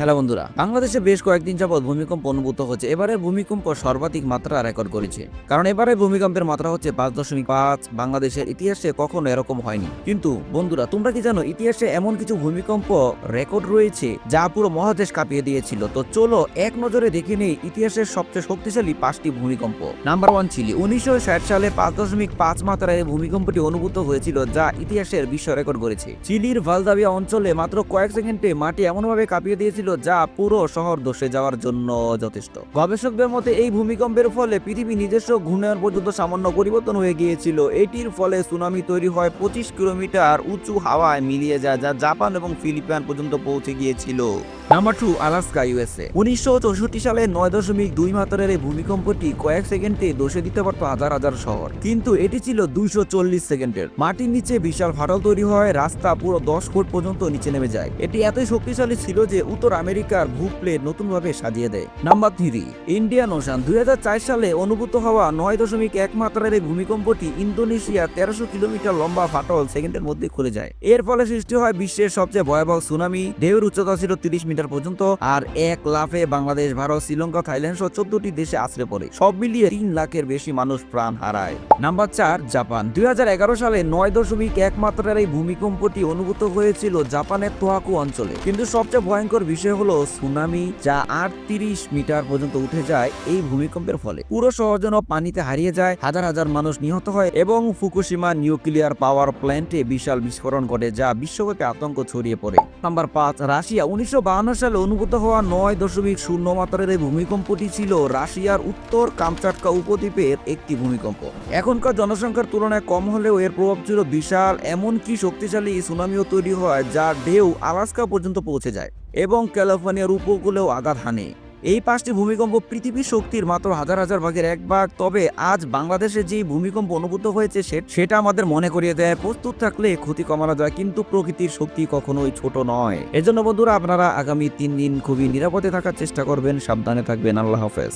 Hello বন্ধুরা, বাংলাদেশে বেশ কয়েকদিন যাবৎ ভূমিকম্প অনুভূত হচ্ছে। এবারের ভূমিকম্প সর্বাধিক মাত্রা রেকর্ড করেছে, কারণ এবারে ভূমিকম্পের মাত্রা হচ্ছে 5.5। বাংলাদেশের ইতিহাসে কখনো এরকম হয়নি। কিন্তু বন্ধুরা, তোমরা কি জানো ইতিহাসে এমন কিছু ভূমিকম্প রেকর্ড রয়েছে যা পুরো মহাদেশ কাঁপিয়ে দিয়েছিল? তো চলো এক নজরে দেখে নেই ইতিহাসের সবচেয়ে শক্তিশালী 5টি ভূমিকম্প। Number 1, chilli. 1960 সালে 5.5 মাত্রার এই ভূমিকম্পটি অনুভূত হয়েছিল, যা ইতিহাসের বিশ্ব রেকর্ড করেছে। চিলির ভালদাভিয়া অঞ্চলে মাত্র কয়েক সেকেন্ডে মাটি এমনভাবে কাঁপিয়ে দিয়েছিল যা পুরো শহর ধসে যাওয়ার জন্য যথেষ্ট। গবেষকদের মতে এই ভূমিকম্পের ফলে পৃথিবী নিজস্ব ঘূর্ণায়ন পর্যন্ত সামান্য পরিবর্তন হয়ে গিয়েছিল। এটির ফলে সুনামি তৈরি হয়, 25 কিলোমিটার উঁচু হাওয়ায় মিলিয়ে যায়, যা জাপান এবং ফিলিপাইন পর্যন্ত পৌঁছে গিয়েছিল। Number 2, Alaska, USA. 1964 সালে 9.2 মাত্রার এই ভূমিকম্পটি কয়েক সেকেন্ডে ধসে দিতে পারত হাজার হাজার শহর, কিন্তু এটি ছিল 240 সেকেন্ডের। মাটির নিচে বিশাল ফাটল তৈরি হয়, রাস্তা পুরো 10 ফুট পর্যন্ত নিচে নেমে যায়। এটি এতই শক্তিশালী ছিল যে উত্তর আমেরিকার ভূপ্লেট নতুনভাবে সাজিয়ে দেয়। Number 3, Indian ocean. 2004 সালে অনুভূত হওয়া 9.1 মাত্রার এই ভূমিকম্পটি ইন্দোনেশিয়ার 1300 কিলোমিটার লম্বা ফাটল সেকেন্ডের মধ্যে খুলে যায়। এর ফলে সৃষ্টি হয় বিশ্বের সবচেয়ে ভয়াবহ সুনামি। ঢেউয়ের উচ্চতা ছিল 30 মিটার পর্যন্ত, আর এক লাফে বাংলাদেশ, ভারত, শ্রীলঙ্কা, থাইল্যান্ড সহ 14টি দেশে আছড়ে পড়ে। সব মিলিয়ে 3 লাখের বেশি মানুষ প্রাণ হারায়। Number 4, Japan. 2011 সালে 9.1 মাত্রার এই ভূমিকম্পটি অনুভূত হয়েছিল জাপানের তোহাকু অঞ্চলে। কিন্তু সবচেয়ে ভয়ঙ্কর বিষয় হলো সুনামি, যা 38 মিটার পর্যন্ত উঠে যায়। এই ভূমিকম্পের ফলে পুরো শহর যেন পানিতে হারিয়ে যায়, হাজার হাজার মানুষ নিহত হয় এবং ফুকুশিমা নিউক্লিয়ার পাওয়ার প্ল্যান্টে বিশাল বিস্ফোরণ ঘটে, যা বিশ্বব্যাপী আতঙ্ক ছড়িয়ে পড়ে। Number 5, Russia. 1952 সালে অনুভূত হওয়া 9.0 মাত্রার এই ভূমিকম্পটি ছিল রাশিয়ার উত্তর কামচাটকা উপদ্বীপের একটি ভূমিকম্প। এখনকার জনসংখ্যার তুলনায় কম হলেও এর প্রভাব ছিল বিশাল। এমনকি শক্তিশালী সুনামিও তৈরি হয়, যার ঢেউ আলাস্কা পর্যন্ত পৌঁছে যায় এবং ক্যালিফোর্নিয়ার উপকূলেও আঘাত হানে। এই 5টি ভূমিকম্প পৃথিবীর শক্তির মাত্র হাজার হাজার ভাগের 1 ভাগ। তবে আজ বাংলাদেশে যে ভূমিকম্প অনুভূত হয়েছে সেটা আমাদের মনে করিয়ে দেয় প্রস্তুত থাকলে ক্ষতি কমানো যায়, কিন্তু প্রকৃতির শক্তি কখনোই ছোট নয়। এজন্য বন্ধুরা, আপনারা আগামী 3 দিন খুবই নিরাপদে থাকার চেষ্টা করবেন, সাবধানে থাকবেন। আল্লাহ হাফেজ।